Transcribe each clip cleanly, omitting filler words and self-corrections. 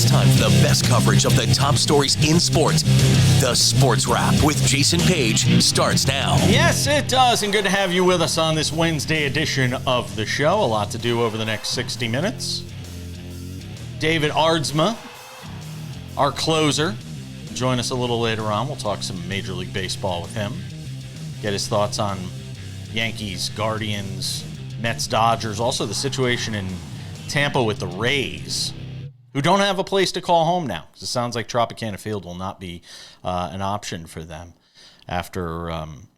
It's time for the best coverage of the top stories in sports. The Sports Wrap with Jason Page starts now. Yes, it does, and good to have you with us on this Wednesday edition of the show. A lot to do over the next 60 minutes. David Aardsma, our closer, join us a little later on. We'll talk some Major League Baseball with him. Get his thoughts on Yankees, Guardians, Mets, Dodgers. Also the situation in Tampa with the Rays, who don't have a place to call home now. Because it sounds like Tropicana Field will not be an option for them after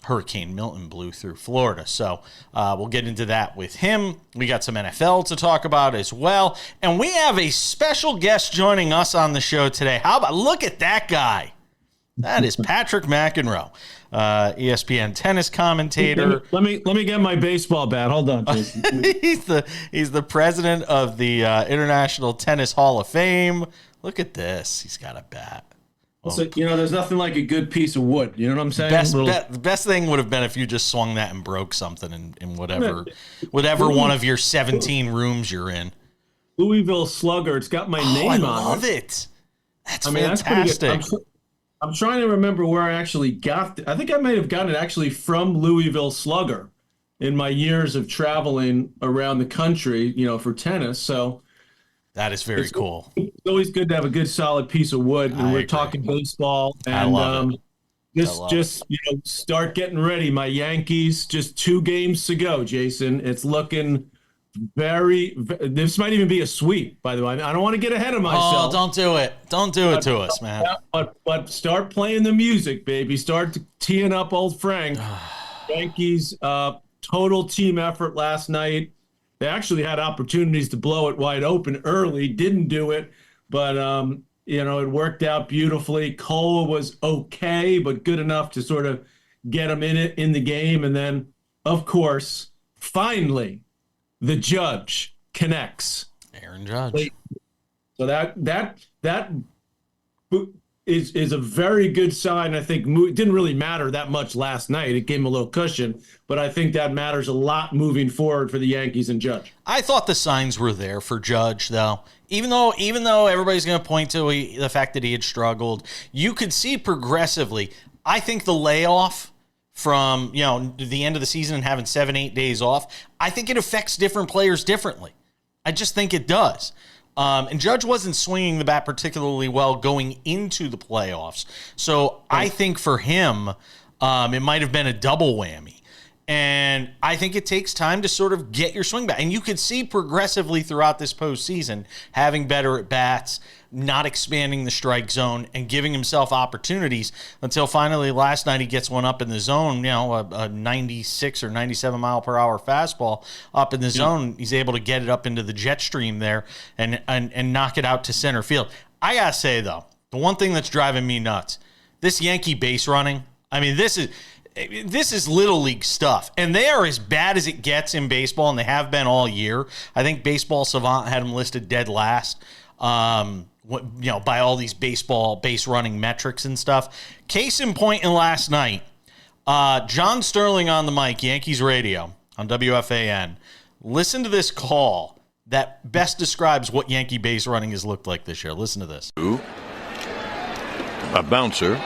Hurricane Milton blew through Florida. So we'll get into that with him. We got some NFL to talk about as well. And we have a special guest joining us on the show today. How about, look at that guy. That is Patrick McEnroe, ESPN Tennis commentator. Let me get my baseball bat. Hold on, Jason. he's the president of the International Tennis Hall of Fame. Look at this. He's got a bat. So, there's nothing like a good piece of wood. You know what I'm saying? The best thing would have been if you just swung that and broke something in whatever one of your 17 rooms you're in. Louisville Slugger. It's got my name on it. I love it. That's fantastic. I'm trying to remember where I actually got it. I think I may have gotten it actually from Louisville Slugger in my years of traveling around the country, for tennis. So that is very cool. It's always good to have a good solid piece of wood. And we're talking baseball. And I love it. Just start getting ready. My Yankees, just 2 games to go, Jason. It's looking this might even be a sweep, by the way. I don't want to get ahead of myself. Oh, don't do it. Don't do it to us, man. But start playing the music, baby. Start teeing up old Frank. Yankees, total team effort last night. They actually had opportunities to blow it wide open early, didn't do it, but it worked out beautifully. Cole was okay, but good enough to sort of get him in the game. And then, of course, finally, the Judge connects. Aaron Judge. So that is a very good sign. I think it didn't really matter that much last night. It gave him a little cushion, but I think that matters a lot moving forward for the Yankees and Judge. I thought the signs were there for Judge, though. Even though everybody's going to point to the fact that he had struggled, you could see progressively. I think the layoff from the end of the season and having 7-8 days off, I think it affects different players differently. I just think it does. And Judge wasn't swinging the bat particularly well going into the playoffs. So I think for him, it might have been a double whammy. And I think it takes time to sort of get your swing back. And you could see progressively throughout this postseason having better at bats, not expanding the strike zone, and giving himself opportunities until finally last night he gets one up in the zone, a 96 or 97 mile per hour fastball up in the zone. He's able to get it up into the jet stream there and knock it out to center field. I got to say, though, the one thing that's driving me nuts, this Yankee base running, I mean, this is little league stuff, and they are as bad as it gets in baseball, and they have been all year. I think Baseball Savant had them listed dead last, by all these baseball base running metrics and stuff. Case in point in last night, John Sterling on the mic, Yankees radio on WFAN. Listen to this call that best describes what Yankee base running has looked like this year. Listen to this. A bouncer.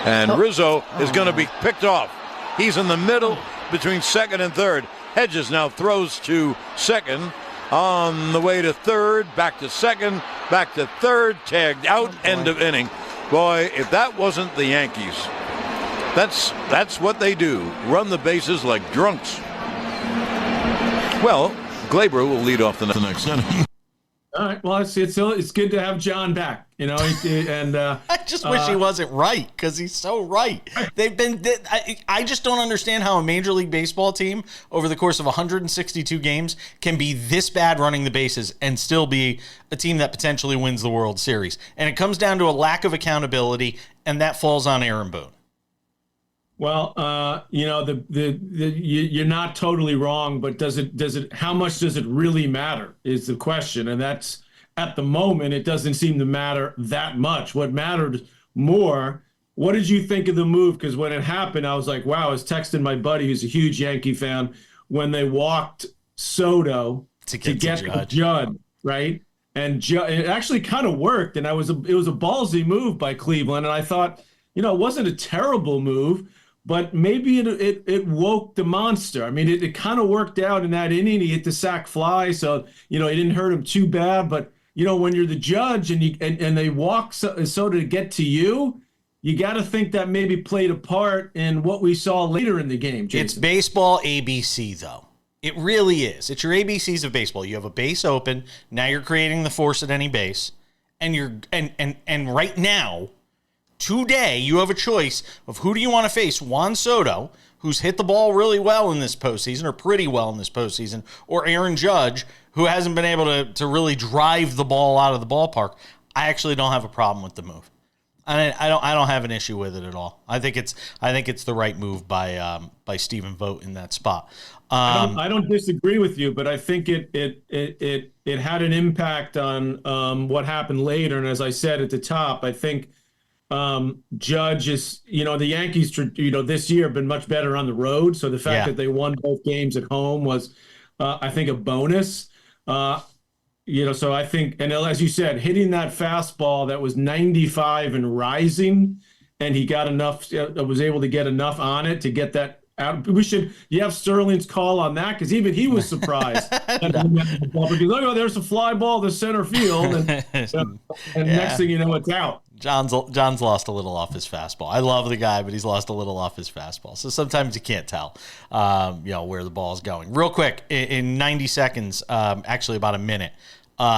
And Rizzo is going to be picked off. He's in the middle between second and third. Hedges now throws to second. On the way to third, back to second, back to third, tagged out, end of inning. Boy, if that wasn't the Yankees, that's what they do. Run the bases like drunks. Well, Glaber will lead off the next inning. All right. Well, it's good to have John back, and I just wish he wasn't right, because he's so right. I just don't understand how a Major League Baseball team over the course of 162 games can be this bad running the bases and still be a team that potentially wins the World Series. And it comes down to a lack of accountability, and that falls on Aaron Boone. Well, you're not totally wrong, but how much does it really matter is the question. And that's, at the moment, it doesn't seem to matter that much. What mattered more, what did you think of the move? Because when it happened, I was like, wow, I was texting my buddy who's a huge Yankee fan when they walked Soto to get the Judge, right? and it actually kind of worked. And it was a ballsy move by Cleveland. And I thought, it wasn't a terrible move, but maybe it woke the monster. I mean, it kind of worked out in that inning. He hit the sac fly, so it didn't hurt him too bad. But when you're the judge and they walk so to get to you, you got to think that maybe played a part in what we saw later in the game, Jason. It's baseball ABC, though. It really is. It's your ABCs of baseball. You have a base open. Now you're creating the force at any base, and and right now, today, you have a choice of who do you want to face: Juan Soto, who's hit the ball really well in this postseason, or pretty well in this postseason, or Aaron Judge, who hasn't been able to really drive the ball out of the ballpark. I actually don't have a problem with the move. I don't have an issue with it at all. I think it's the right move by Stephen Vogt in that spot. I don't disagree with you, but I think it had an impact on what happened later. And as I said at the top, I think Judge is, the Yankees, this year have been much better on the road. So the fact that they won both games at home was, I think, a bonus. So I think, and as you said, hitting that fastball that was 95 and rising, and he got enough, was able to get enough on it to get that out. You have Sterling's call on that, because even he was surprised. Because, there's a fly ball to center field, and next thing you know, it's out. John's lost a little off his fastball. I love the guy, but he's lost a little off his fastball. So sometimes you can't tell, where the ball is going. Real quick, in 90 seconds, actually about a minute,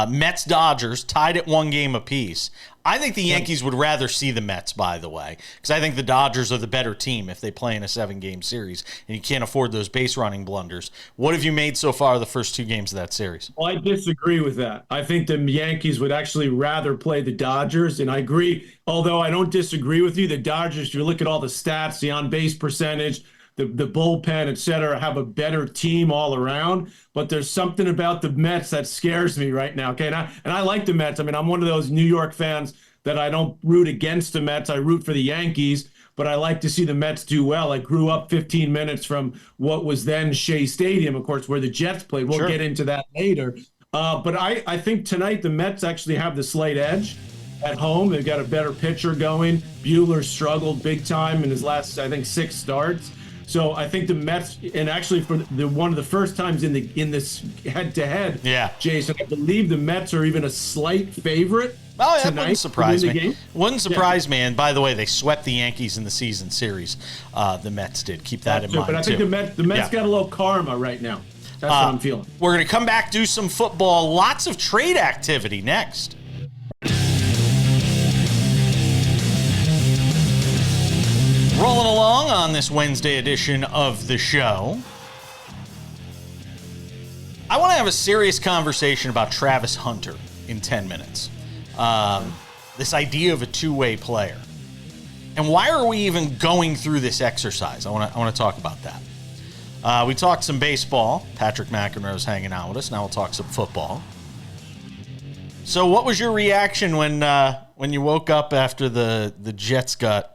Mets Dodgers tied at 1 game apiece. I think the Yankees would rather see the Mets, by the way, because I think the Dodgers are the better team if they play in a 7-game series, and you can't afford those base running blunders. What have you made so far the first 2 games of that series? Well, I disagree with that. I think the Yankees would actually rather play the Dodgers, and I agree, although I don't disagree with you, the Dodgers, if you look at all the stats, the on-base percentage, the bullpen, et cetera, have a better team all around. But there's something about the Mets that scares me right now. Okay, and I like the Mets. I mean, I'm one of those New York fans that I don't root against the Mets. I root for the Yankees, but I like to see the Mets do well. I grew up 15 minutes from what was then Shea Stadium, of course, where the Jets played. We'll get into that later. But I think tonight the Mets actually have the slight edge at home. They've got a better pitcher going. Buehler struggled big time in his last, I think, 6 starts. So I think the Mets, and actually for one of the first times in this head-to-head, Jason, I believe the Mets are even a slight favorite. Oh, yeah, wouldn't surprise me. Wouldn't surprise me. And by the way, they swept the Yankees in the season series. The Mets did. Keep that in mind, but I think the Mets got a little karma right now. That's what I'm feeling. We're going to come back, do some football. Lots of trade activity next. Rolling along on this Wednesday edition of the show, I want to have a serious conversation about Travis Hunter in 10 minutes. This idea of a two-way player. And why are we even going through this exercise? I want to talk about that. We talked some baseball. Patrick McEnroe is hanging out with us. Now we'll talk some football. So what was your reaction when you woke up after the Jets got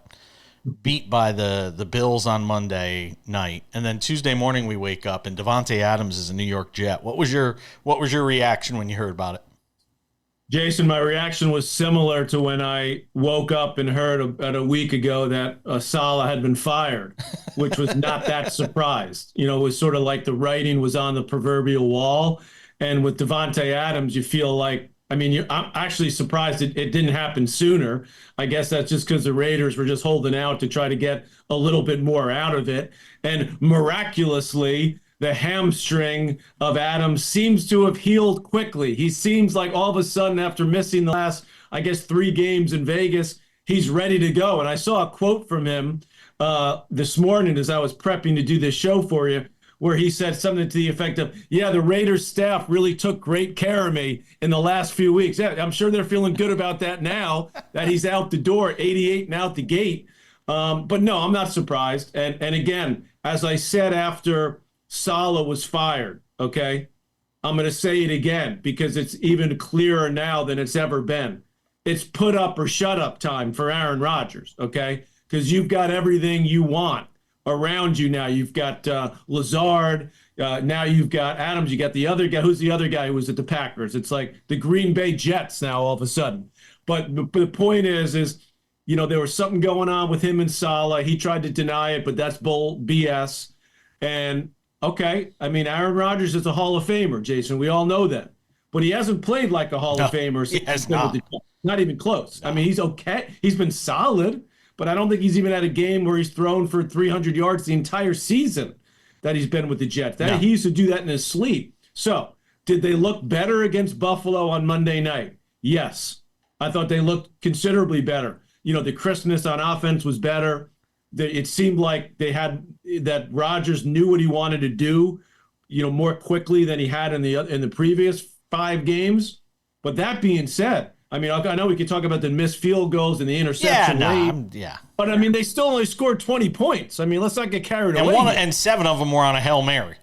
beat by the Bills on Monday night, and then Tuesday morning we wake up and Davante Adams is a New York Jet? What was your reaction when you heard about it? Jason, my reaction was similar to when I woke up and heard about a week ago that Saleh had been fired, which was not that surprised. It was sort of like the writing was on the proverbial wall. And with Davante Adams, you feel like, I'm actually surprised it didn't happen sooner. I guess that's just because the Raiders were just holding out to try to get a little bit more out of it. And miraculously, the hamstring of Adams seems to have healed quickly. He seems like all of a sudden, after missing the last, 3 games in Vegas, he's ready to go. And I saw a quote from him this morning as I was prepping to do this show for you, where he said something to the effect of, the Raiders staff really took great care of me in the last few weeks. Yeah, I'm sure they're feeling good about that now that he's out the door, 88 and out the gate. But no, I'm not surprised. And again, as I said after Saleh was fired, okay, I'm going to say it again because it's even clearer now than it's ever been. It's put up or shut up time for Aaron Rodgers, okay, because you've got everything you want around you now. You've got Lazard. Now you've got Adams. You got the other guy. Who's the other guy who was at the Packers? It's like the Green Bay Jets now all of a sudden. But the point is, there was something going on with him and Saleh. He tried to deny it, but that's BS. And okay, Aaron Rodgers is a Hall of Famer, Jason. We all know that. But he hasn't played like a Hall of Famer. He has not. Not even close. No. He's okay. He's been solid, but I don't think he's even had a game where he's thrown for 300 yards the entire season that he's been with the Jets. He used to do that in his sleep. So, did they look better against Buffalo on Monday night? Yes. I thought they looked considerably better. The crispness on offense was better. It seemed like that Rodgers knew what he wanted to do, more quickly than he had in the previous 5 games. But that being said, I know we could talk about the missed field goals and the interception late. But they still only scored 20 points. Let's not get carried away. And 7 of them were on a Hail Mary.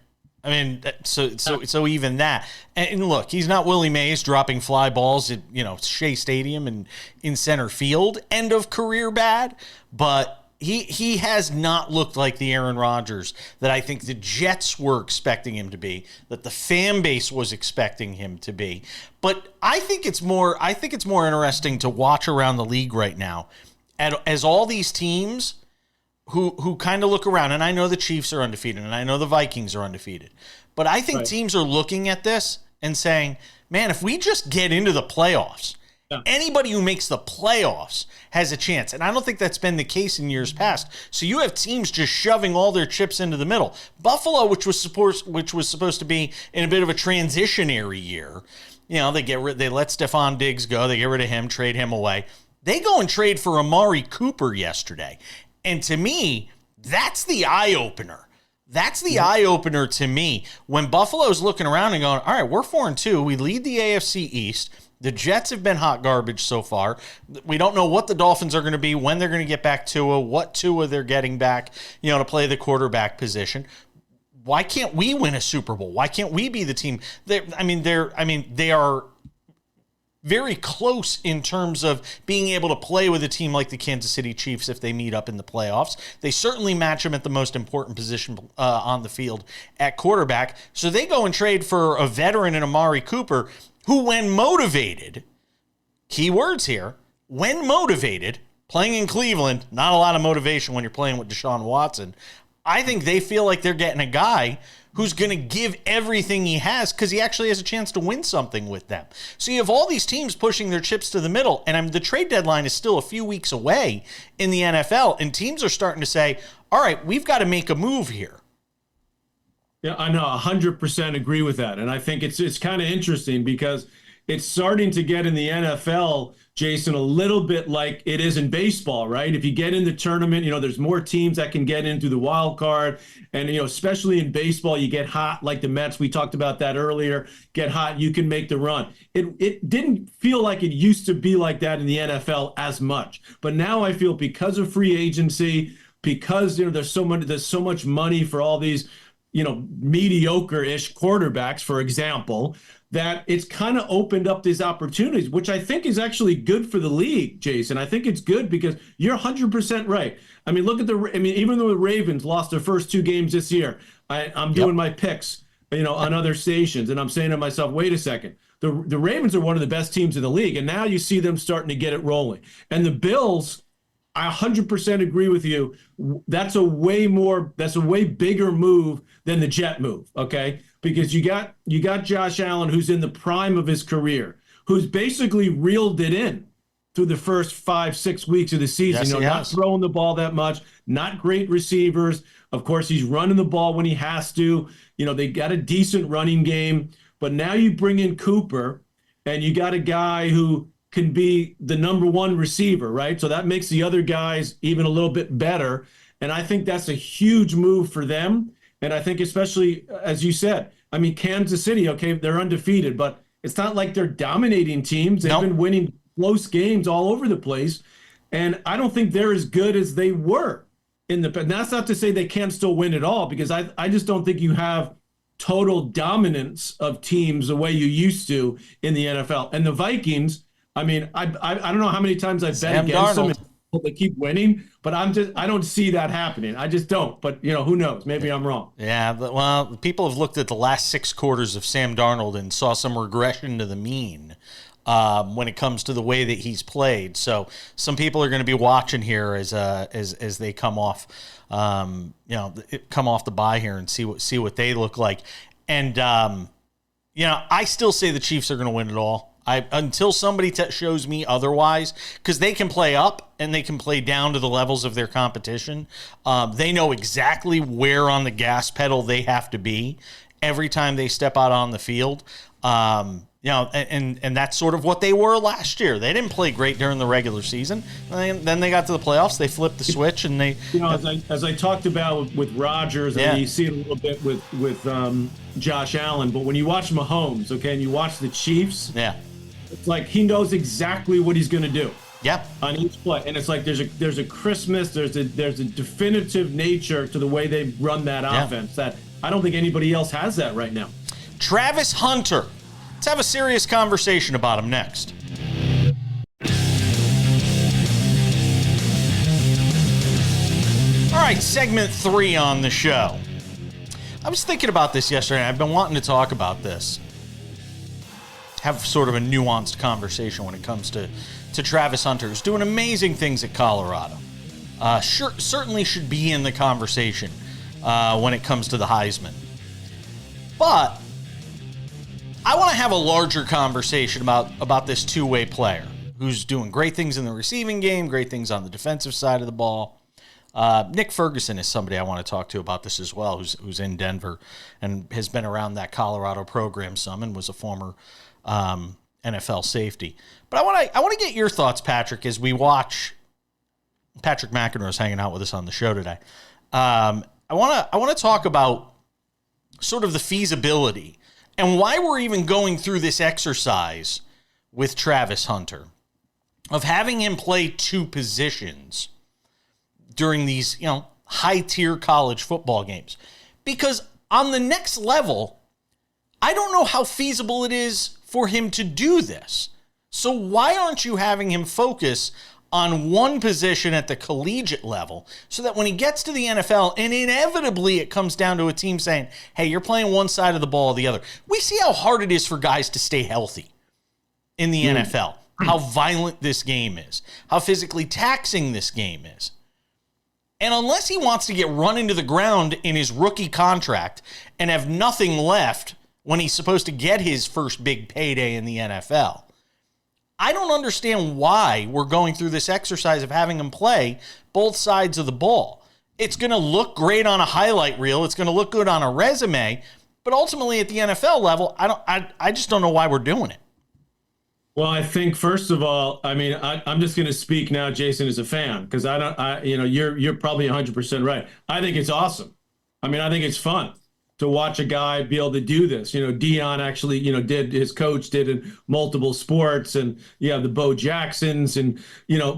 So even that. And look, he's not Willie Mays dropping fly balls at Shea Stadium and in center field. End of career bad, but he has not looked like the Aaron Rodgers that I think the Jets were expecting him to be, that the fan base was expecting him to be. But I think it's more interesting to watch around the league right now as all these teams who kind of look around, and I know the Chiefs are undefeated and I know the Vikings are undefeated, but I think teams are looking at this and saying, man, if we just get into the playoffs, anybody who makes the playoffs has a chance. And I don't think that's been the case in years past. So you have teams just shoving all their chips into the middle. Buffalo, which was supposed to be in a bit of a transitionary year, they let Stephon Diggs go. They get rid of him, trade him away. They go and trade for Amari Cooper yesterday. And to me, that's the eye-opener. That's the eye-opener to me. When Buffalo's looking around and going, all right, we're 4-2. We lead the AFC East. The Jets have been hot garbage so far. We don't know what the Dolphins are going to be, when they're going to get back Tua, what Tua they're getting back, to play the quarterback position. Why can't we win a Super Bowl? Why can't we be the team? They are very close in terms of being able to play with a team like the Kansas City Chiefs if they meet up in the playoffs. They certainly match them at the most important position on the field at quarterback. So they go and trade for a veteran in Amari Cooper, who, when motivated, key words here, when motivated, playing in Cleveland, not a lot of motivation when you're playing with Deshaun Watson. I think they feel like they're getting a guy who's going to give everything he has because he actually has a chance to win something with them. So you have all these teams pushing their chips to the middle, and the trade deadline is still a few weeks away in the NFL, and teams are starting to say, all right, we've got to make a move here. Yeah, I know, 100% agree with that. And I think it's kind of interesting because it's starting to get in the NFL, Jason, a little bit like it is in baseball, right? If you get in the tournament, there's more teams that can get in through the wild card. And, especially in baseball, you get hot like the Mets. We talked about that earlier. Get hot, you can make the run. It didn't feel like it used to be like that in the NFL as much. But now I feel because of free agency, because there's so much money for all these mediocre-ish quarterbacks, for example, that it's kind of opened up these opportunities, which I think is actually good for the league, Jason. I think it's good because you're 100% right. Look at even though the Ravens lost their first 2 games this year, I'm doing my picks, on other stations, and I'm saying to myself, wait a second. The Ravens are one of the best teams in the league, and now you see them starting to get it rolling. And the Bills, I 100% agree with you. That's a way bigger move than the Jet move, okay? Because you got Josh Allen, who's in the prime of his career, who's basically reeled it in through the first 5-6 weeks of the season. Yes, not throwing the ball that much, not great receivers. Of course, he's running the ball when he has to. They got a decent running game. But now you bring in Cooper, and you got a guy who can be the number 1 receiver, right? So that makes the other guys even a little bit better. And I think that's a huge move for them. And I think especially, as you said, Kansas City, okay, they're undefeated, but it's not like they're dominating teams. They've been winning close games all over the place. And I don't think they're as good as they were in the past. That's not to say they can't still win it all, because I just don't think you have total dominance of teams the way you used to in the NFL. And the Vikings, I don't know how many times I've bet against them. they keep winning, but I don't see that happening. I just don't. But who knows? Maybe I'm wrong. Yeah, well, people have looked at the last 6 quarters of Sam Darnold and saw some regression to the mean when it comes to the way that he's played. So some people are going to be watching here as they come off, come off the bye here and see what they look like. And I still say the Chiefs are going to win it all. Until somebody shows me otherwise, because they can play up and they can play down to the levels of their competition. They know exactly where on the gas pedal they have to be every time they step out on the field. And that's sort of what they were last year. They didn't play great during the regular season. Then they got to the playoffs. They flipped the switch, and they. As I talked about with Rodgers, and you see it a little bit with Josh Allen. But when you watch Mahomes, and you watch the Chiefs, it's like he knows exactly what he's going to do. Yep. On each play, and it's like there's a crispness, there's a definitive nature to the way they run that offense that I don't think anybody else has that right now. Travis Hunter. Let's have a serious conversation about him next. All right, segment 3 on the show. I was thinking about this yesterday. I've been wanting to talk about this. Have sort of a nuanced conversation when it comes to Travis Hunter, who's doing amazing things at Colorado. Certainly should be in the conversation when it comes to the Heisman. But I want to have a larger conversation about this two-way player who's doing great things in the receiving game, great things on the defensive side of the ball. Nick Ferguson is somebody I want to talk to about this as well, who's in Denver and has been around that Colorado program some and was a former NFL safety. But I want to get your thoughts, Patrick, as we watch. Patrick McEnroe is hanging out with us on the show today. I want to talk about sort of the feasibility and why we're even going through this exercise with Travis Hunter of having him play 2 positions during these, high-tier college football games. Because on the next level, I don't know how feasible it is for him to do this. So why aren't you having him focus on one position at the collegiate level so that when he gets to the NFL, and inevitably it comes down to a team saying, hey, you're playing one side of the ball or the other. We see how hard it is for guys to stay healthy in the NFL, how violent this game is, how physically taxing this game is. And unless he wants to get run into the ground in his rookie contract and have nothing left when he's supposed to get his first big payday in the NFL, I don't understand why we're going through this exercise of having him play both sides of the ball. It's going to look great on a highlight reel. It's going to look good on a resume. But ultimately at the NFL level, I just don't know why we're doing it. Well, I think first of all, I'm just going to speak now, Jason, as a fan, because you're probably 100% right. I think it's awesome. I think it's fun to watch a guy be able to do this. Dion actually, his coach did in multiple sports, and the Bo Jacksons, and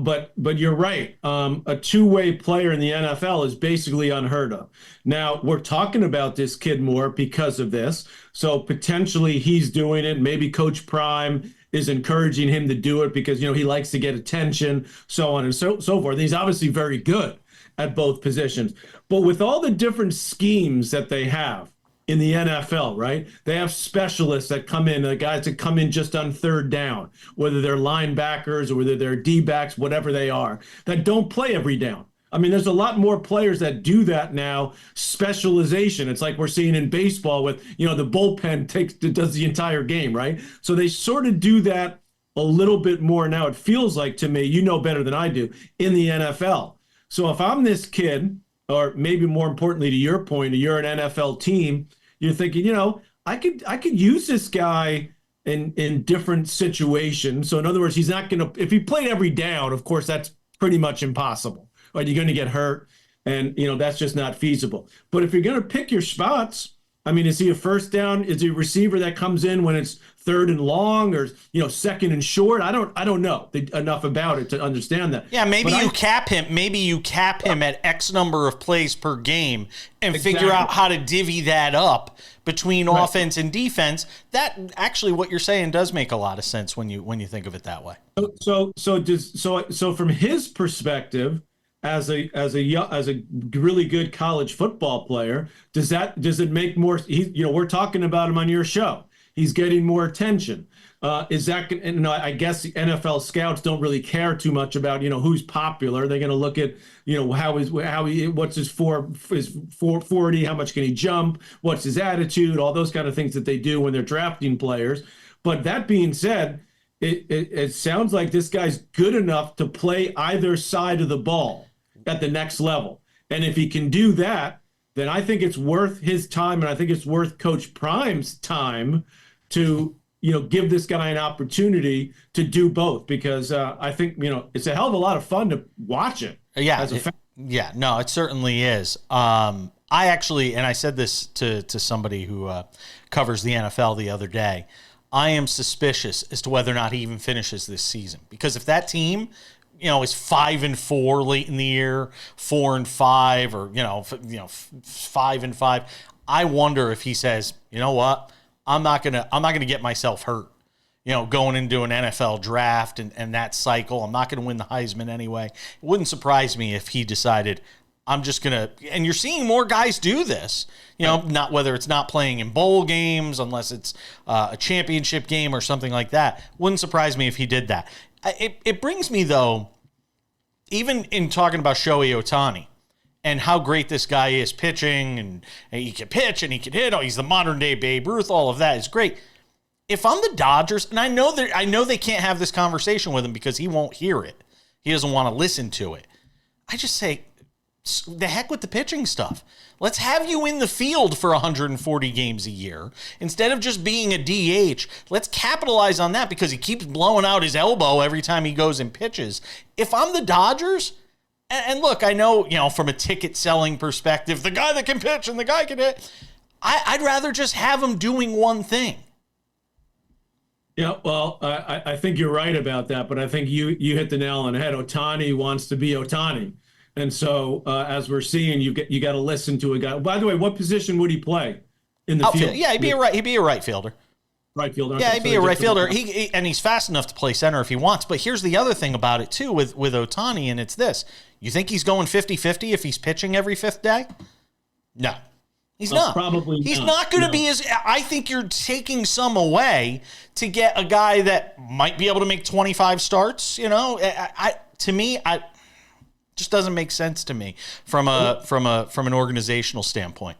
but you're right. A two-way player in the NFL is basically unheard of. Now we're talking about this kid more because of this, so potentially he's doing it. Maybe Coach Prime is encouraging him to do it because he likes to get attention, so on and so forth. And he's obviously very good at both positions. But with all the different schemes that they have in the NFL, right? They have specialists that come in, the guys that come in just on third down, whether they're linebackers or whether they're D-backs, whatever they are, that don't play every down. There's a lot more players that do that now, specialization. It's like we're seeing in baseball with, the bullpen does the entire game, right? So they sort of do that a little bit more now, it feels like to me, better than I do, in the NFL. So if I'm this kid, or maybe more importantly to your point, you're an NFL team, you're thinking, I could use this guy in different situations. So in other words, he's not going to, if he played every down, of course, that's pretty much impossible. Right? You're going to get hurt, and that's just not feasible. But if you're going to pick your spots, I mean, is he a first down? Is he a receiver that comes in when it's third and long, or second and short? I don't know enough about it to understand that. Yeah, maybe cap him. Maybe you cap him at X number of plays per game and figure out how to divvy that up between offense and defense. That actually, what you're saying does make a lot of sense when you think of it that way. So from his perspective, as a really good college football player, does it make more? We're talking about him on your show. He's getting more attention. Is that? And I guess the NFL scouts don't really care too much about who's popular. They're going to look at what's his 440, how much can he jump, what's his attitude, all those kind of things that they do when they're drafting players. But that being said, it sounds like this guy's good enough to play either side of the ball at the next level. And if he can do that, then I think it's worth his time, and I think it's worth Coach Prime's time to give this guy an opportunity to do both, because I think it's a hell of a lot of fun to watch it. Yeah, no, it certainly is. I actually, and I said this to somebody who covers the NFL the other day, I am suspicious as to whether or not he even finishes this season, because if that team is 5-4 late in the year, 4-5, or 5-5, I wonder if he says, you know what, I'm not gonna get myself hurt, going into an NFL draft and that cycle. I'm not gonna win the Heisman anyway. It wouldn't surprise me if he decided, I'm just gonna. And you're seeing more guys do this. Not whether it's not playing in bowl games, unless it's a championship game or something like that. Wouldn't surprise me if he did that. It brings me, though, even in talking about Shohei Ohtani and how great this guy is pitching, and he can pitch and he can hit. Oh, he's the modern day Babe Ruth. All of that is great. If I'm the Dodgers, and I know they can't have this conversation with him because he won't hear it. He doesn't want to listen to it. I just say, the heck with the pitching stuff. Let's have you in the field for 140 games a year. Instead of just being a DH, let's capitalize on that, because he keeps blowing out his elbow every time he goes and pitches. If I'm the Dodgers, and look, I know, from a ticket selling perspective, the guy that can pitch and the guy can hit, I'd rather just have him doing one thing. Yeah, well, I think you're right about that, but I think you hit the nail on the head. Ohtani wants to be Ohtani. And so, as we're seeing, you got to listen to a guy. By the way, what position would he play in the field? Yeah, he'd be a right fielder. Right fielder. Yeah, he'd be a right fielder. And he's fast enough to play center if he wants. But here's the other thing about it too with Ohtani, and it's this: you think he's going 50-50 if he's pitching every fifth day? No. He's not. Probably He's not going to be as. I think you're taking some away to get a guy that might be able to make 25 starts. To me, just doesn't make sense to me from an organizational standpoint.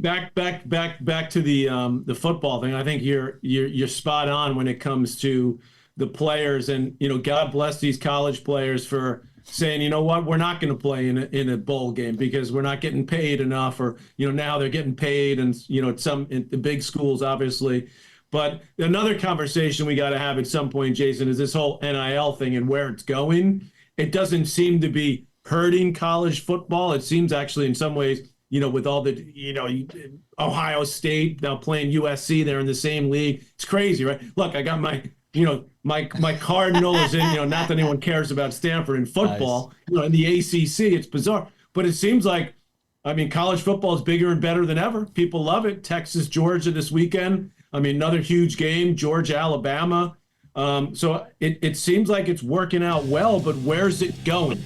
Back to the football thing. I think you're spot on when it comes to the players, and God bless these college players for saying, you know what, we're not going to play in a bowl game because we're not getting paid enough, or now they're getting paid, and in the big schools obviously. But another conversation we got to have at some point, Jason, is this whole NIL thing and where it's going. It doesn't seem to be hurting college football. It seems actually in some ways, with all the, Ohio State now playing USC, they're in the same league. It's crazy, right? Look, I got my Cardinals in, not that anyone cares about Stanford in football, nice. In the ACC, it's bizarre. But it seems like, college football is bigger and better than ever. People love it. Texas, Georgia this weekend. Another huge game, Georgia, Alabama. So it seems like it's working out well, but where's it going?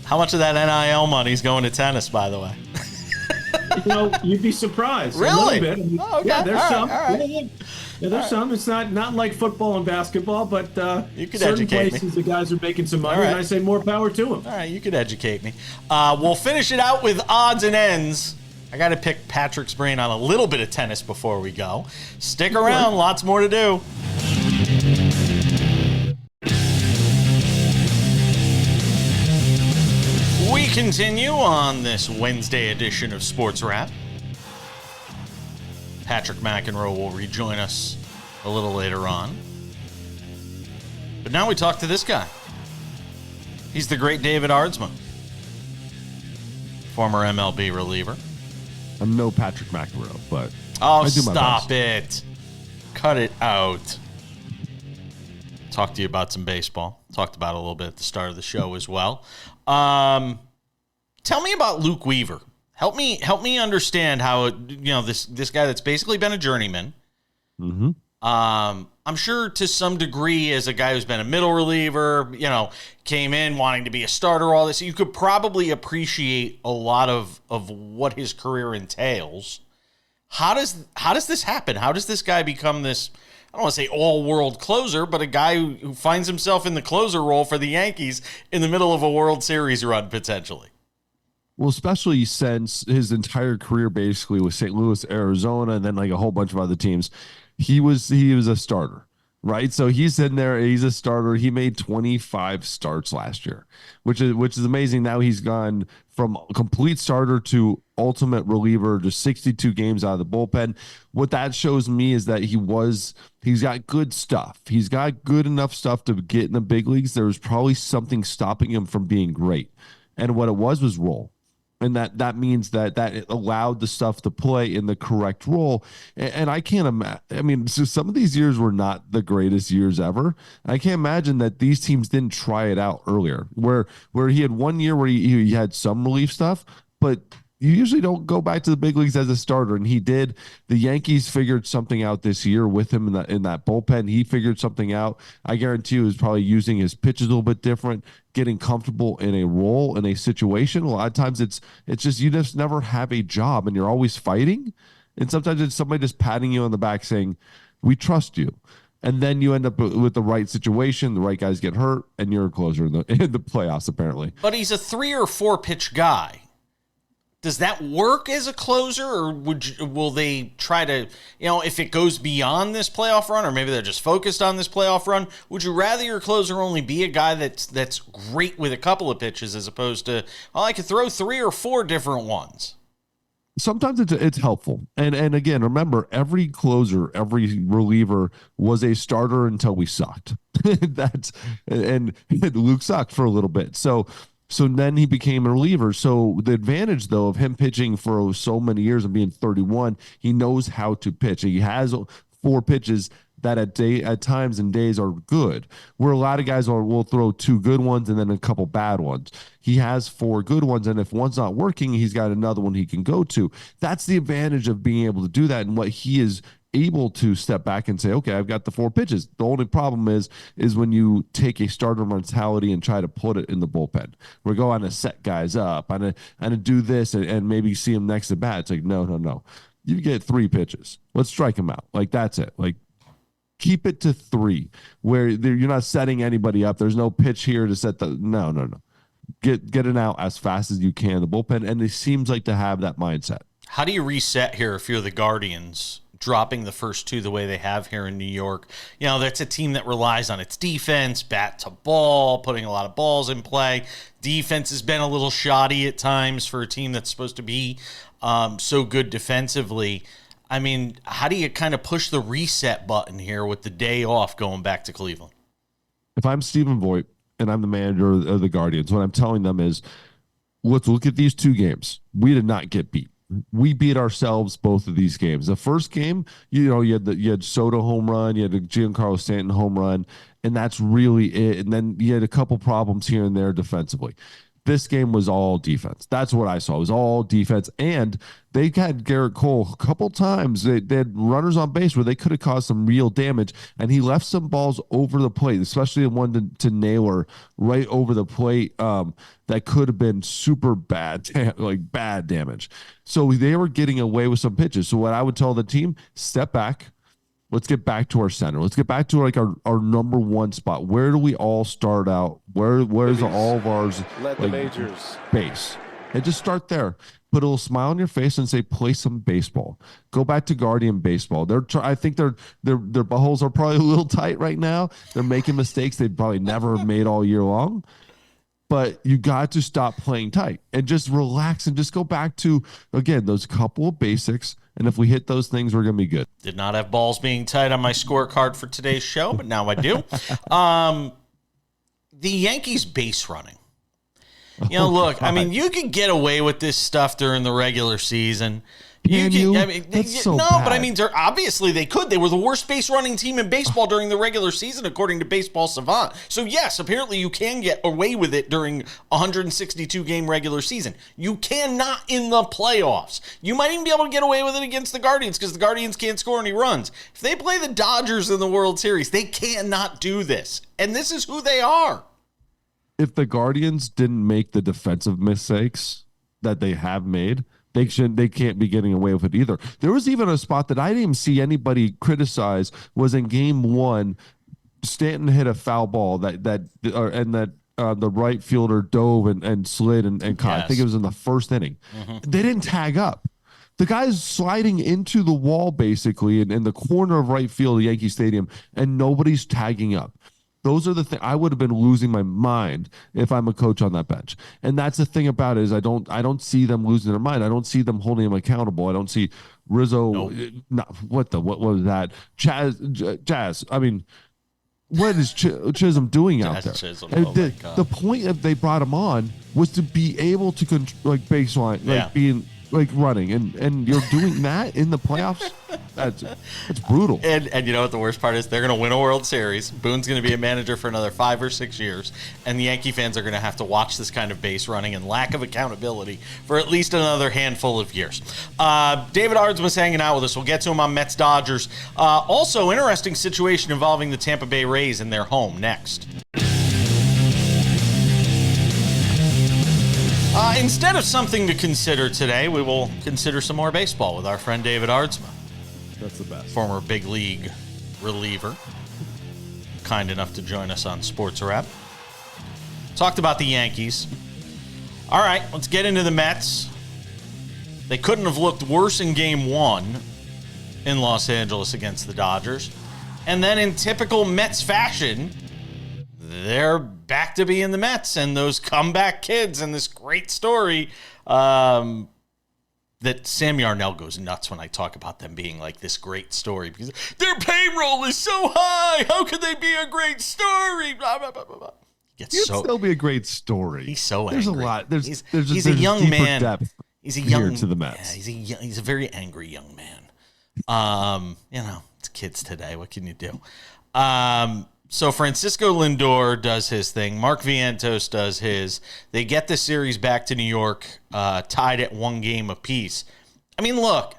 How much of that NIL money is going to tennis, by the way? You'd be surprised. Really? A little bit. Oh, okay. Yeah, there's some. Right. Yeah, there's some. It's not like football and basketball, but you could certain educate places me. The guys are making some money, and I say more power to them. All right, you could educate me. We'll finish it out with odds and ends. I got to pick Patrick's brain on a little bit of tennis before we go. Stick around. Lots more to do. We continue on this Wednesday edition of SportsWrap. Patrick McEnroe will rejoin us a little later on. But now we talk to this guy. He's the great David Aardsma, former MLB reliever. I'm no Patrick McEnroe, but oh, I do my stop best. it. Cut it out. Talk to you about some baseball. Talked about it a little bit at the start of the show as well. Tell me about Luke Weaver. Help me understand how this guy that's basically been a journeyman. Mm-hmm. I'm sure to some degree, as a guy who's been a middle reliever, came in wanting to be a starter, all this, you could probably appreciate a lot of what his career entails. How does this happen? How does this guy become this, I don't want to say all-world closer, but a guy who finds himself in the closer role for the Yankees in the middle of a World Series run, potentially? Well, especially since his entire career basically was St. Louis, Arizona, and then like a whole bunch of other teams. He was a starter, right? So he's in there. He's a starter. He made 25 starts last year, which is amazing. Now he's gone from complete starter to ultimate reliever, just 62 games out of the bullpen. What that shows me is that he's got good stuff. He's got good enough stuff to get in the big leagues. There was probably something stopping him from being great. And what it was roll. And that means that it allowed the stuff to play in the correct role. And I can't imagine. I mean, so some of these years were not the greatest years ever. I can't imagine that these teams didn't try it out earlier, where he had one year where he had some relief stuff, but you usually don't go back to the big leagues as a starter, and he did. The Yankees figured something out this year with him in that bullpen. He figured something out. I guarantee you, he was probably using his pitches a little bit different, getting comfortable in a role, in a situation. A lot of times it's just you just never have a job, and you're always fighting. And sometimes it's somebody just patting you on the back saying, "We trust you." And then you end up with the right situation, the right guys get hurt, and you're a closer in the playoffs, apparently. But he's a 3 or 4 pitch guy. Does that work as a closer, or will they try to, if it goes beyond this playoff run, or maybe they're just focused on this playoff run, would you rather your closer only be a guy that's great with a couple of pitches as opposed to, I could throw 3 or 4 different ones? Sometimes it's helpful. And again, remember, every closer, every reliever was a starter until we sucked. and Luke sucked for a little bit. So then he became a reliever. So the advantage, though, of him pitching for so many years and being 31, he knows how to pitch. He has 4 pitches that at times and days are good, where a lot of guys will throw 2 good ones and then a couple bad ones. He has 4 good ones, and if one's not working, he's got another one he can go to. That's the advantage of being able to do that, and what he is able to step back and say, okay, I've got the 4 pitches. The only problem is when you take a starter mentality and try to put it in the bullpen. We're going to set guys up and to do this and maybe see him next to bat. It's like, no. You get 3 pitches. Let's strike him out. Like, that's it. Like, keep it to 3 where you're not setting anybody up. There's no pitch here to set no. Get it out as fast as you can in the bullpen. And it seems like to have that mindset. How do you reset here if you're the Guardians, dropping the first 2 the way they have here in New York? That's a team that relies on its defense, bat to ball, putting a lot of balls in play. Defense has been a little shoddy at times for a team that's supposed to be so good defensively. I mean, how do you kind of push the reset button here with the day off going back to Cleveland? If I'm Stephen Voigt and I'm the manager of the Guardians, what I'm telling them is, let's look at these 2 games. We did not get beat. We beat ourselves both of these games. The first game, you had Soto home run, you had a Giancarlo Stanton home run, and that's really it. And then you had a couple problems here and there defensively. This game was all defense. That's what I saw. It was all defense. And they had Garrett Cole a couple times. They had runners on base where they could have caused some real damage. And he left some balls over the plate, especially one to Naylor right over the plate that could have been super bad, like bad damage. So they were getting away with some pitches. So what I would tell the team, step back. Let's get back to our center. Let's get back to like our number 1 spot. Where do we all start out? Where's all of ours majors base? And just start there. Put a little smile on your face and say, play some baseball. Go back to Guardian baseball. I think their buttholes are probably a little tight right now. They're making mistakes they've probably never made all year long. But you got to stop playing tight and just relax and just go back to, again, those couple of basics. And if we hit those things, we're going to be good. Did not have balls being tight on my scorecard for today's show, but now I do. The Yankees base running. Look, I mean, you can get away with this stuff during the regular season. Can you? I mean, That's so no, bad. but I mean, obviously they could. They were the worst base running team in baseball during the regular season, according to Baseball Savant. So yes, apparently you can get away with it during 162 game regular season. You cannot in the playoffs. You might even be able to get away with it against the Guardians because the Guardians can't score any runs. If they play the Dodgers in the World Series, they cannot do this, and this is who they are. If the Guardians didn't make the defensive mistakes that they have made, they can't be getting away with it either. There was even a spot that I didn't even see anybody criticize was in game 1. Stanton hit a foul ball that the right fielder dove and slid and caught. Yes. I think it was in the first inning. Mm-hmm. They didn't tag up. The guy's sliding into the wall basically in the corner of right field of Yankee Stadium, and nobody's tagging up. Those are the things. I would have been losing my mind if I'm a coach on that bench. And that's the thing about it is I don't see them losing their mind. I don't see them holding him accountable. I don't see Rizzo. Nope. What was that? Jazz. I mean, what is Chisholm doing out there? Chisholm, the point of they brought him on was to be able to baseline, being running, and you're doing that in the playoffs. That's brutal. And you know what the worst part is? They're going to win a World Series. Boone's going to be a manager for another 5 or 6 years, and the Yankee fans are going to have to watch this kind of base running and lack of accountability for at least another handful of years. David Aardsma hanging out with us. We'll get to him on Mets Dodgers. Also, interesting situation involving the Tampa Bay Rays in their home next. Instead of something to consider today, we will consider some more baseball with our friend David Aardsma. That's the best. Former big league reliever. Kind enough to join us on SportsWrap. Talked about the Yankees. All right, let's get into the Mets. They couldn't have looked worse in Game 1 in Los Angeles against the Dodgers. And then in typical Mets fashion, they're back to being the Mets and those comeback kids and this great story that Sam Yarnell goes nuts when I talk about them being like this great story because their payroll is so high. How could they be a great story? Blah, blah, blah, blah, blah. It'd still be a great story. He's so angry. There's a lot. There's a young man. Depth he's a young to the Mets. Yeah, he's a very angry young man. It's kids today. What can you do? So Francisco Lindor does his thing. Mark Vientos does his. They get the series back to New York, tied at 1 game apiece. I mean, look,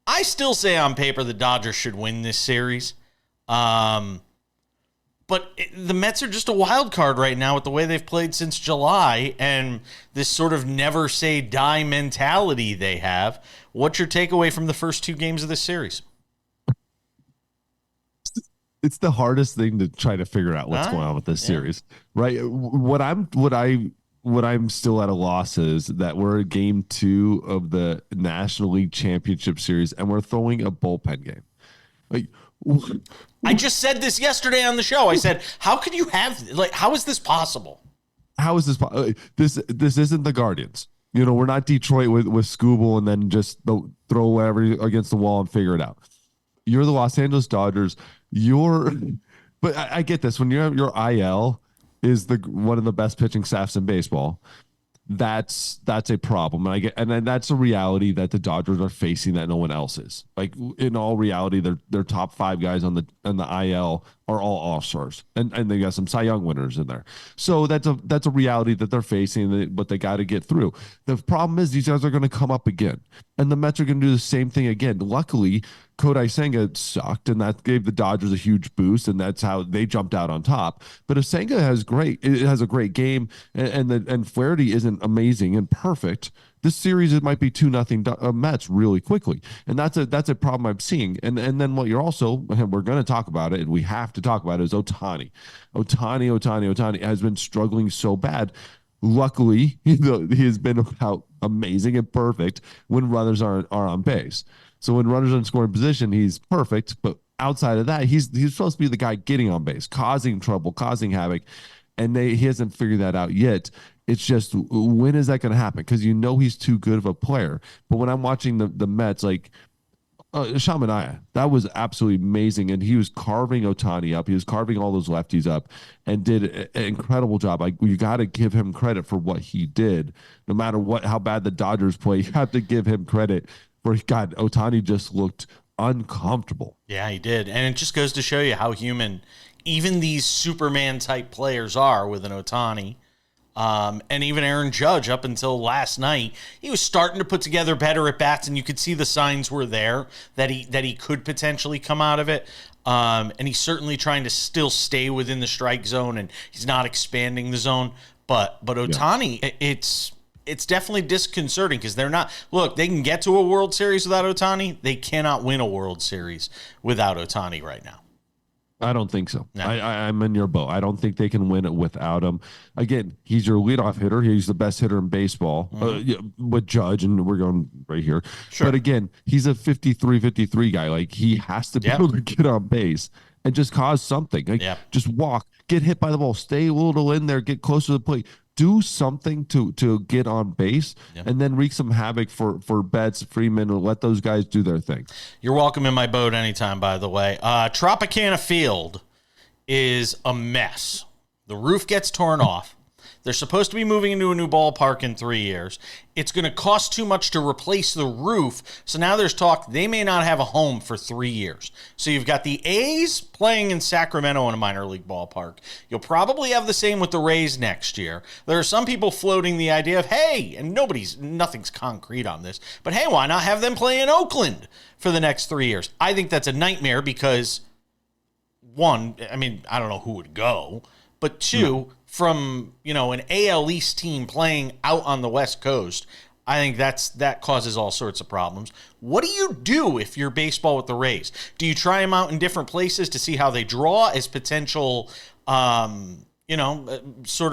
I still say on paper the Dodgers should win this series. But the Mets are just a wild card right now with the way they've played since July and this sort of never say die mentality they have. What's your takeaway from the first 2 games of this series? It's the hardest thing to try to figure out what's going on with this series, right? What I'm still at a loss is that we're at Game 2 of the National League Championship Series and we're throwing a bullpen game. I just said this yesterday on the show. I said, how could you have how is this possible? How is this this isn't the Guardians. We're not Detroit with Scooble and then just throw whatever against the wall and figure it out. You're the Los Angeles Dodgers. But I get this. When your IL is one of the best pitching staffs in baseball, that's a problem. And then that's a reality that the Dodgers are facing that no one else is. Like in all reality, their top 5 guys on the IL are all all-stars, and they got some Cy Young winners in there. So that's a reality that they're facing, but they got to get through. The problem is these guys are going to come up again, and the Mets are going to do the same thing again. Luckily, Kodai Senga sucked, and that gave the Dodgers a huge boost, and that's how they jumped out on top. But if Senga has a great game, and Flaherty isn't amazing and perfect, this series it might be 2-0 Mets really quickly, and that's a problem I'm seeing. And then what we're going to talk about it, and we have to talk about it, is Ohtani. Ohtani has been struggling so bad. Luckily, he has been about amazing and perfect when runners are on base. So when runners are in scoring position, he's perfect. But outside of that, he's supposed to be the guy getting on base, causing trouble, causing havoc, and he hasn't figured that out yet. It's just, when is that going to happen? Because he's too good of a player. But when I'm watching the Mets, Shamanaya, that was absolutely amazing, and he was carving Ohtani up. He was carving all those lefties up, and did an incredible job. You got to give him credit for what he did. No matter how bad the Dodgers play, you have to give him credit where God, Ohtani just looked uncomfortable. Yeah, he did. And it just goes to show you how human even these Superman type players are with an Ohtani. And even Aaron Judge, up until last night, he was starting to put together better at bats, and you could see the signs were there that he could potentially come out of it. And he's certainly trying to still stay within the strike zone, and he's not expanding the zone. But Ohtani, it's definitely disconcerting because they're not. Look, they can get to a World Series without Ohtani. They cannot win a World Series without Ohtani right now. I don't think so. No. I'm in your boat. I don't think they can win it without him. Again, he's your leadoff hitter. He's the best hitter in baseball with Judge, and we're going right here. Sure. But again, he's a 53 guy. Like, he has to be able to get on base and just cause something. Like, just walk, get hit by the ball, stay a little in there, get close to the plate. Do something to get on base and then wreak some havoc for Betts, Freeman, and let those guys do their thing. You're welcome in my boat anytime, by the way. Tropicana Field is a mess. The roof gets torn off. They're supposed to be moving into a new ballpark in 3 years. It's going to cost too much to replace the roof. So now there's talk they may not have a home for 3 years. So you've got the A's playing in Sacramento in a minor league ballpark. You'll probably have the same with the Rays next year. There are some people floating the idea of, hey, and nothing's concrete on this, but hey, why not have them play in Oakland for the next 3 years? I think that's a nightmare because, one, I mean, I don't know who would go, but two, from, an AL East team playing out on the West Coast, I think that causes all sorts of problems. What do you do if you're baseball with the Rays? Do you try them out in different places to see how they draw as potential, sort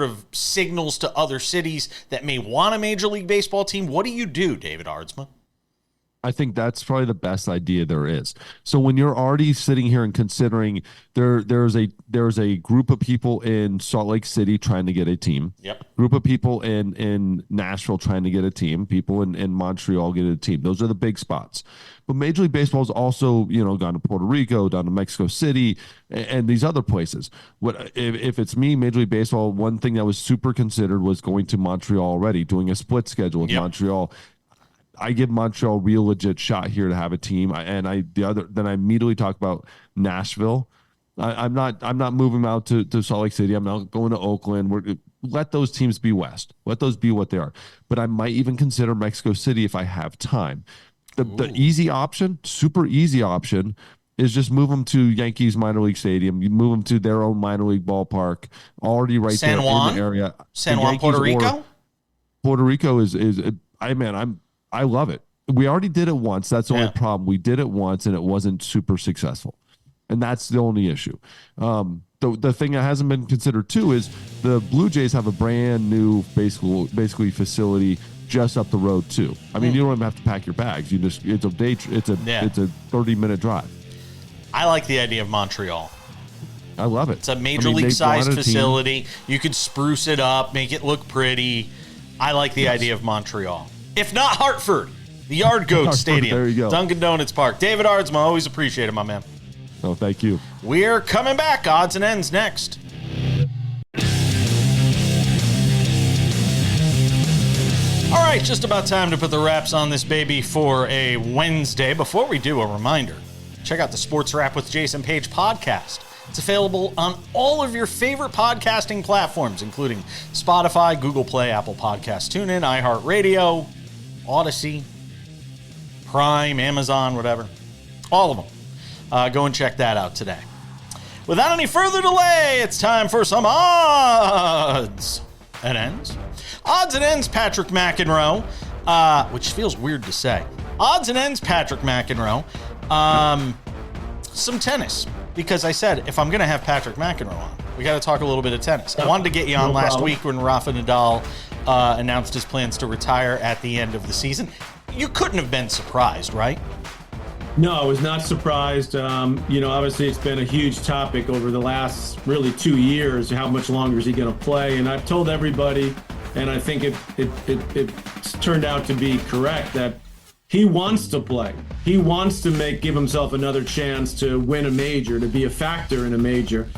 of signals to other cities that may want a Major League Baseball team? What do you do, David Aardsma? I think that's probably the best idea there is. So when you're already sitting here and considering there's a group of people in Salt Lake City trying to get a team, group of people in Nashville trying to get a team, people in Montreal get a team. Those are the big spots. But Major League Baseball has also, gone to Puerto Rico, down to Mexico City, and these other places. If it's me, Major League Baseball, one thing that was super considered was going to Montreal already, doing a split schedule with Montreal. I give Montreal a real legit shot here to have a team, then I immediately talk about Nashville. I'm not moving out to Salt Lake City. I'm not going to Oakland. Let those teams be West. Let those be what they are. But I might even consider Mexico City if I have time. The easy option, super easy option, is just move them to Yankees minor league stadium. You move them to their own minor league ballpark, already right there in the area. San Juan, Puerto Rico. Puerto Rico is I love it. We already did it once. That's the only problem. We did it once, and it wasn't super successful. And that's the only issue. The thing that hasn't been considered, too, is the Blue Jays have a brand new basically facility just up the road, too. I mean, you don't even have to pack your bags. It's a 30-minute drive. I like the idea of Montreal. I love it. It's a major league-sized facility. You could spruce it up, make it look pretty. I like the idea of Montreal. If not Hartford, the Yard Goats Stadium. There you go. Dunkin' Donuts Park. David Aardsma, always appreciate it, my man. Oh, thank you. We're coming back. Odds and Ends next. All right, just about time to put the wraps on this baby for a Wednesday. Before we do, a reminder, check out the Sports Wrap with Jason Page podcast. It's available on all of your favorite podcasting platforms, including Spotify, Google Play, Apple Podcasts, TuneIn, iHeartRadio, Odyssey, Prime, Amazon, whatever. All of them. Go and check that out today. Without any further delay, it's time for some odds and ends. Odds and ends, Patrick McEnroe, which feels weird to say. Odds and ends, Patrick McEnroe. Some tennis, because I said if I'm going to have Patrick McEnroe on, we got to talk a little bit of tennis. I wanted to get you on last week when Rafa Nadal announced his plans to retire at the end of the season. You couldn't have been surprised, right? No, I was not surprised. Obviously it's been a huge topic over the last really 2 years. How much longer is he going to play? And I've told everybody, and I think it turned out to be correct, that he wants to play. He wants to give himself another chance to win a major, to be a factor in a major.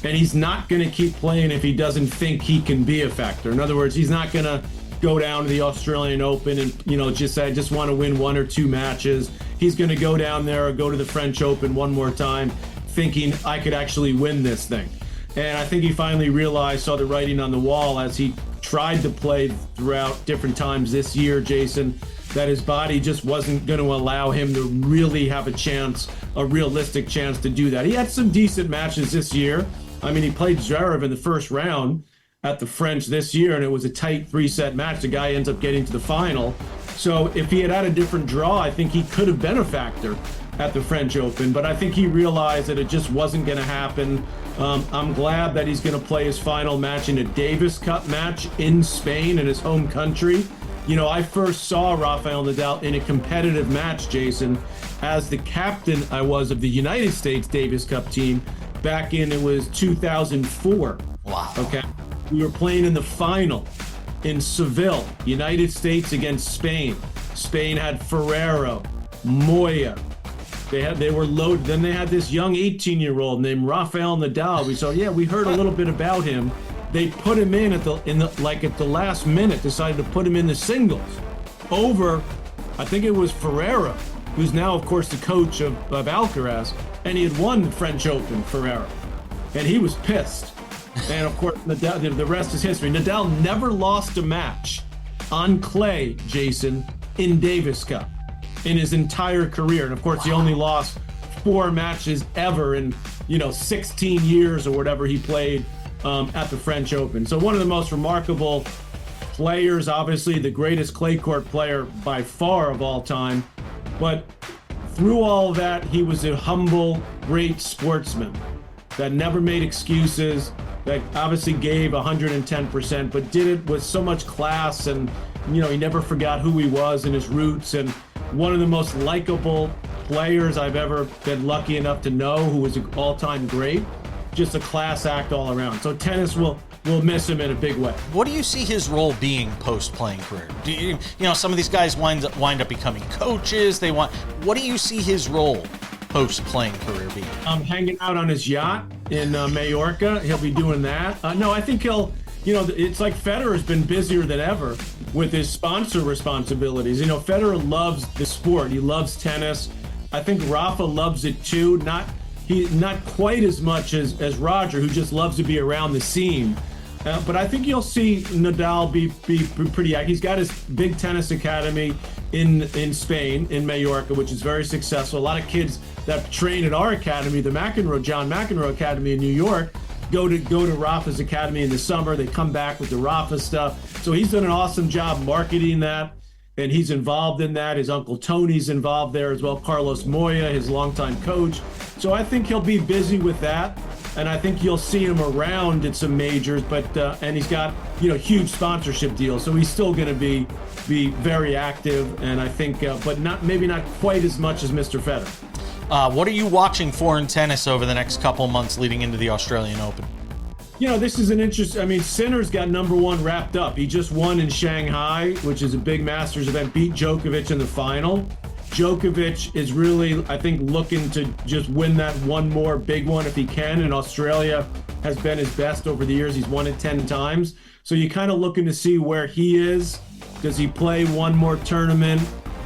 And he's not going to keep playing if he doesn't think he can be a factor. In other words, he's not going to go down to the Australian Open and, just say, I just want to win 1 or 2 matches. He's going to go down there or go to the French Open one more time thinking I could actually win this thing. And I think he finally realized, saw the writing on the wall as he tried to play throughout different times this year, Jason, that his body just wasn't going to allow him to really have a realistic chance to do that. He had some decent matches this year. I mean, he played Zverev in the first round at the French this year, and it was a tight 3-set match. The guy ends up getting to the final. So if he had had a different draw, I think he could have been a factor at the French Open, but I think he realized that it just wasn't going to happen. I'm glad that he's going to play his final match in a Davis Cup match in Spain, in his home country. I first saw Rafael Nadal in a competitive match, Jason, as the captain I was of the United States Davis Cup team back in, it was 2004. Wow. Okay. We were playing in the final in Seville, United States against Spain. Spain had Ferrero, Moya. They were loaded. Then they had this young 18-year-old named Rafael Nadal. We heard a little bit about him. They put him in at the last minute, decided to put him in the singles over, I think it was Ferrero, who's now, of course, the coach of Alcaraz, and he had won the French Open, Ferrero, and he was pissed. And of course, Nadal, the rest is history. Nadal never lost a match on clay, Jason, in Davis Cup in his entire career. And of course, he only lost 4 matches ever in 16 years or whatever he played at the French Open. So one of the most remarkable players, obviously the greatest clay court player by far of all time. But through all of that, he was a humble, great sportsman that never made excuses, that obviously gave 110%, but did it with so much class. And, he never forgot who he was and his roots. And one of the most likable players I've ever been lucky enough to know, who was an all-time great. Just a class act all around. So tennis will miss him in a big way. What do you see his role being post-playing career? Do you some of these guys wind up becoming coaches? What do you see his role post-playing career being? Hanging out on his yacht in Majorca. He'll be doing that. No, I think he'll, it's like Federer's been busier than ever with his sponsor responsibilities. Federer loves the sport. He loves tennis. I think Rafa loves it too. Not quite as much as Roger, who just loves to be around the scene. But I think you'll see Nadal be pretty active. He's got his big tennis academy in Spain, in Majorca, which is very successful. A lot of kids that train at our academy, the John McEnroe Academy in New York, go to Rafa's academy in the summer. They come back with the Rafa stuff. So he's done an awesome job marketing that, and he's involved in that. His uncle Tony's involved there as well. Carlos Moya, his longtime coach. So I think he'll be busy with that, and I think you'll see him around at some majors. But and he's got huge sponsorship deals, so he's still going to be very active. And I think, but maybe not quite as much as Mr. Federer. What are you watching for in tennis over the next couple months leading into the Australian Open? This is an interesting. I mean, Sinner's got #1 wrapped up. He just won in Shanghai, which is a big Masters event. Beat Djokovic in the final. Djokovic is really, I think, looking to just win that one more big one if he can. And Australia has been his best over the years. He's won it 10 times. So you're kind of looking to see where he is. Does he play one more tournament?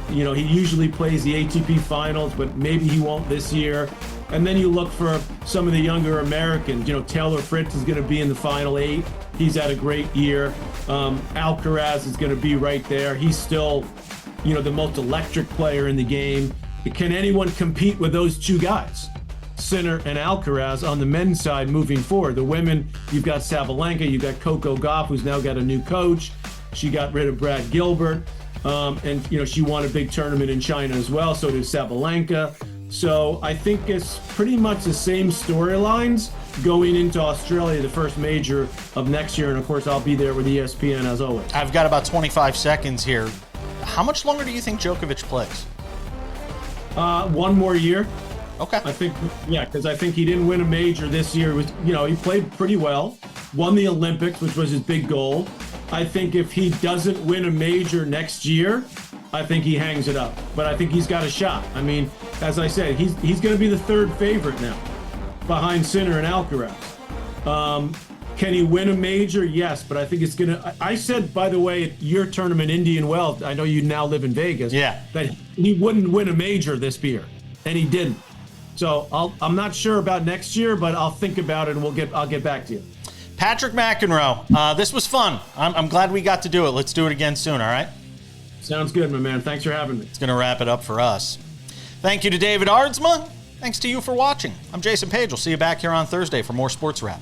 He usually plays the ATP finals, but maybe he won't this year. And then you look for some of the younger Americans. Taylor Fritz is going to be in the final 8. He's had a great year. Alcaraz is going to be right there. He's still the most electric player in the game. Can anyone compete with those two guys, Sinner and Alcaraz, on the men's side moving forward? The women, you've got Sabalenka, you've got Coco Gauff, who's now got a new coach. She got rid of Brad Gilbert, and she won a big tournament in China as well. So did Sabalenka. So I think it's pretty much the same storylines going into Australia, the first major of next year. And of course, I'll be there with ESPN as always. I've got about 25 seconds here. How much longer do you think Djokovic plays? 1 more year. Okay. I think, because I think he didn't win a major this year. He played pretty well, won the Olympics, which was his big goal. I think if he doesn't win a major next year, I think he hangs it up. But I think he's got a shot. I mean, as I said, he's going to be the 3rd favorite now, behind Sinner and Alcaraz. Can he win a major? Yes, but I think it's going to. I said, by the way, at your tournament, Indian Wells, I know you now live in Vegas, that he wouldn't win a major this year, and he didn't. So I'm not sure about next year, but I'll think about it, and I'll get back to you. Patrick McEnroe, this was fun. I'm glad we got to do it. Let's do it again soon, all right? Sounds good, my man. Thanks for having me. It's going to wrap it up for us. Thank you to David Aardsma. Thanks to you for watching. I'm Jason Page. We'll see you back here on Thursday for more Sports Wrap.